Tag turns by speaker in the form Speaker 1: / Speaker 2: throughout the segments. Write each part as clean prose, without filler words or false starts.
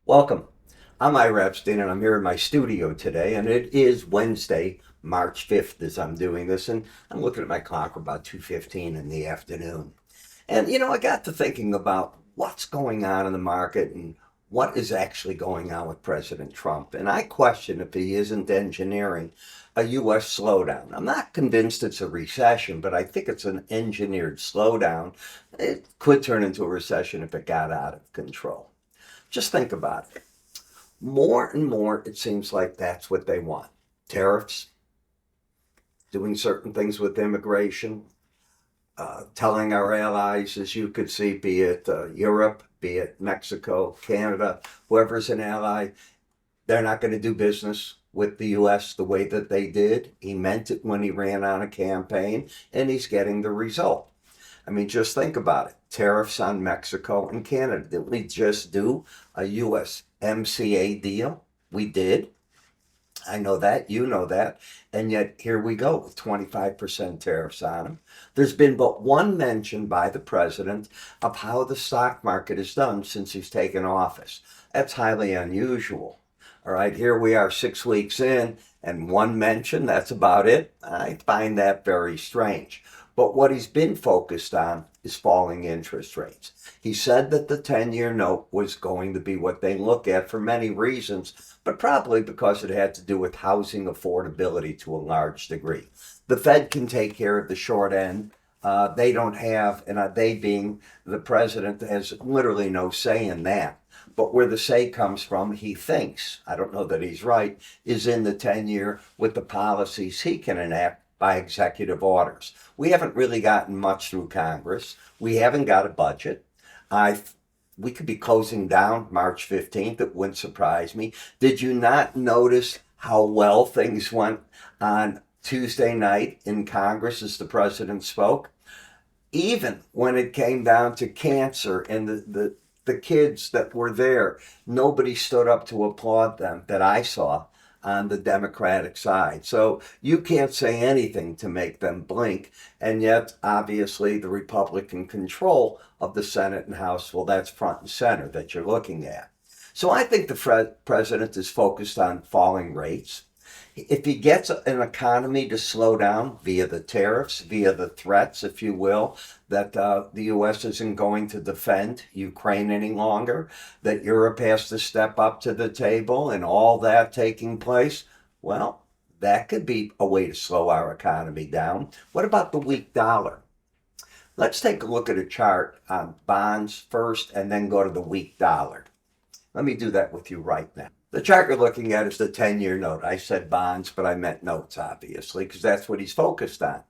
Speaker 1: Welcome. I'm Ira Epstein, and I'm here in my studio today, and it is Wednesday, March 5th as I'm doing this, and I'm looking at my clock about 2:15 in the afternoon. And, I got to thinking about what's going on in the market and what is actually going on with President Trump. And I question if he isn't engineering a U.S. slowdown. I'm not convinced it's a recession, but I think it's an engineered slowdown. It could turn into a recession if it got out of control. Just think about it. More and more, it seems like that's what they want. Tariffs, doing certain things with immigration, telling our allies, as you could see, be it Europe, be it Mexico, Canada, whoever's an ally, they're not going to do business with the U.S. the way that they did. He meant it when he ran on a campaign, and he's getting the result. I mean, just think about it. Tariffs on Mexico and Canada. Didn't we just do a USMCA deal? We did. I know that, you know that, and yet here we go with 25% tariffs on them. There's been but one mention by the president of how the stock market is done since he's taken office. That's highly unusual. All right, here we are 6 weeks in, and one mention, that's about it. I find that very strange. But what he's been focused on is falling interest rates. He said that the 10-year note was going to be what they look at for many reasons, but probably because it had to do with housing affordability to a large degree. The Fed can take care of the short end. They don't have, and they being the president, has literally no say in that. But where the say comes from, he thinks, I don't know that he's right, is in the 10-year with the policies he can enact by executive orders. We haven't really gotten much through Congress. We haven't got a budget. We could be closing down March 15th. It wouldn't surprise me. Did you not notice how well things went on Tuesday night in Congress as the president spoke? Even when it came down to cancer and the kids that were there, nobody stood up to applaud them that I saw on the Democratic side. So you can't say anything to make them blink. And yet, obviously, the Republican control of the Senate and House, well, that's front and center that you're looking at. So I think the president is focused on falling rates. If he gets an economy to slow down via the tariffs, via the threats, if you will, that the U.S. isn't going to defend Ukraine any longer, that Europe has to step up to the table and all that taking place, well, that could be a way to slow our economy down. What about the weak dollar? Let's take a look at a chart on bonds first and then go to the weak dollar. Let me do that with you right now. The chart you're looking at is the 10-year note. I said bonds, but I meant notes, obviously, because that's what he's focused on.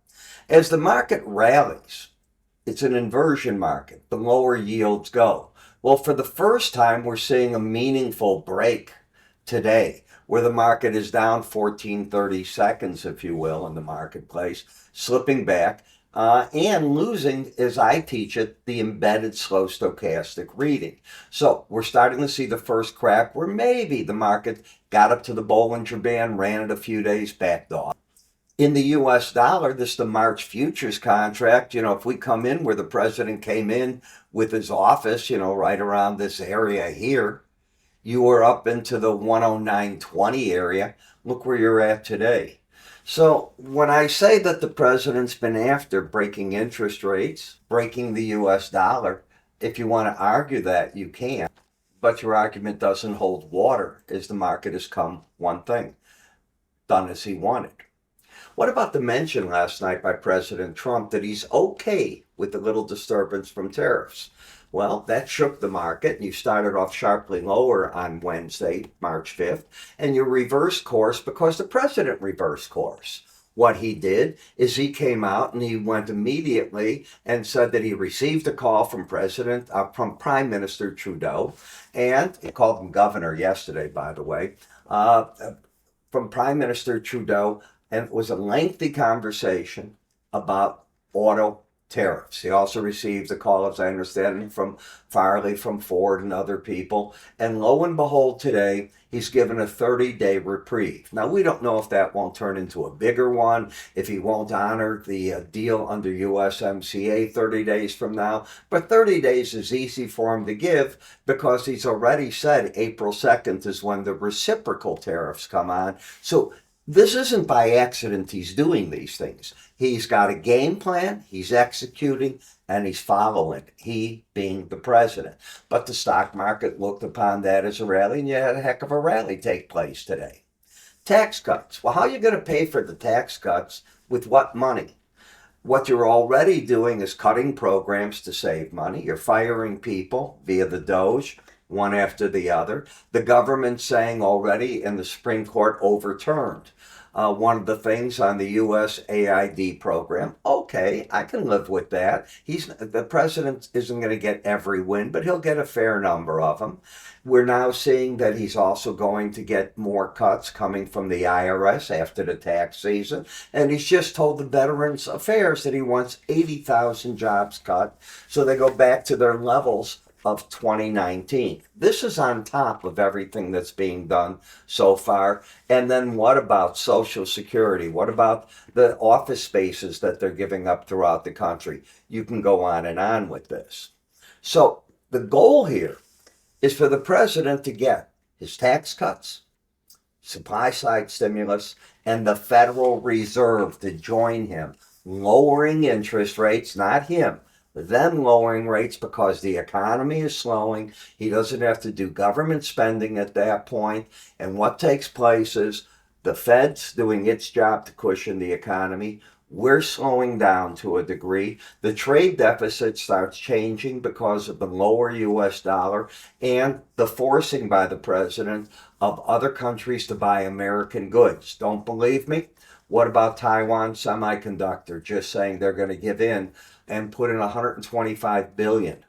Speaker 1: As the market rallies, it's an inversion market. The lower yields go. Well, for the first time, we're seeing a meaningful break today, where the market is down 14-30 seconds, if you will, in the marketplace, slipping back. And losing, as I teach it, the embedded slow stochastic reading. So we're starting to see the first crack where maybe the market got up to the Bollinger Band, ran it a few days, backed off. In the U.S. dollar, this is the March futures contract. If we come in where the president came in with his office, right around this area here, you were up into the 109.20 area. Look where you're at today. So when I say that the president's been after breaking interest rates, breaking the U.S. dollar, if you want to argue that, you can. But your argument doesn't hold water as the market has come one thing, done as he wanted. What about the mention last night by President Trump that he's okay with the little disturbance from tariffs? Well, that shook the market, and you started off sharply lower on Wednesday, March 5th, and you reversed course because the president reversed course. What he did is he came out and he went immediately and said that he received a call from from Prime Minister Trudeau, and he called him governor yesterday, by the way, from Prime Minister Trudeau, and it was a lengthy conversation about auto tariffs. He also received a call, as I understand it, from Farley, from Ford and other people. And lo and behold, today, he's given a 30-day reprieve. Now, we don't know if that won't turn into a bigger one, if he won't honor the deal under USMCA 30 days from now. But 30 days is easy for him to give because he's already said April 2nd is when the reciprocal tariffs come on. So this isn't by accident he's doing these things. He's got a game plan, he's executing, and he's following, he being the president. But the stock market looked upon that as a rally, and you had a heck of a rally take place today. Tax cuts. Well, how are you going to pay for the tax cuts? With what money? What you're already doing is cutting programs to save money. You're firing people via the Doge, one after the other. The government saying already, and the Supreme Court overturned one of the things on the USAID program. Okay, I can live with that. The president isn't going to get every win, but he'll get a fair number of them. We're now seeing that he's also going to get more cuts coming from the IRS after the tax season. And he's just told the Veterans Affairs that he wants 80,000 jobs cut so they go back to their levels of 2019. This is on top of everything that's being done so far. And then what about Social Security? What about the office spaces that they're giving up throughout the country? You can go on with this. So the goal here is for the president to get his tax cuts, supply side stimulus, and the Federal Reserve to join him, lowering interest rates, not him, them lowering rates because the economy is slowing. He doesn't have to do government spending at that point. And what takes place is the Fed's doing its job to cushion the economy. We're slowing down to a degree. The trade deficit starts changing because of the lower U.S. dollar and the forcing by the president of other countries to buy American goods. Don't believe me? What about Taiwan Semiconductor just saying they're going to give in and put in $125 billion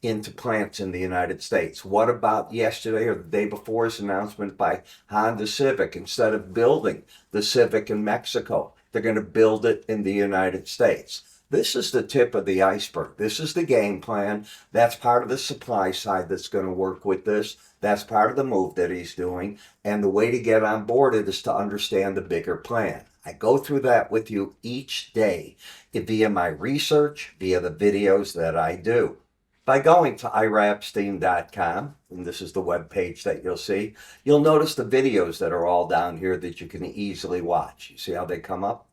Speaker 1: into plants in the United States? What about yesterday or the day before's announcement by Honda Civic? Instead of building the Civic in Mexico, they're going to build it in the United States. This is the tip of the iceberg. This is the game plan. That's part of the supply side that's going to work with this. That's part of the move that he's doing. And the way to get on board it is to understand the bigger plan. I go through that with you each day via my research, via the videos that I do. By going to iraepstein.com, and this is the web page that you'll notice the videos that are all down here that you can easily watch. You see how they come up?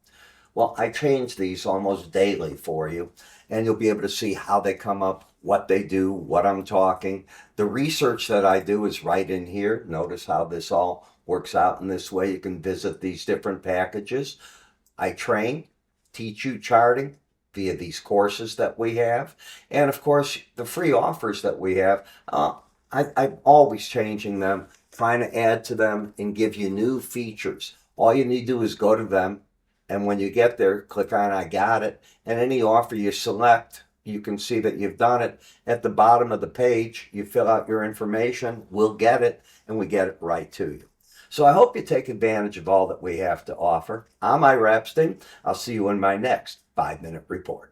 Speaker 1: Well, I change these almost daily for you, and you'll be able to see how they come up, what they do, what I'm talking. The research that I do is right in here. Notice how this all works out in this way. You can visit these different packages. I train, teach you charting via these courses that we have. And of course, the free offers that we have, I'm always changing them, trying to add to them and give you new features. All you need to do is go to them. And when you get there, click on I got it. And any offer you select, you can see that you've done it. At the bottom of the page, you fill out your information, we'll get it, and we get it right to you. So I hope you take advantage of all that we have to offer. I'm Ira Epstein. I'll see you in my next 5-minute report.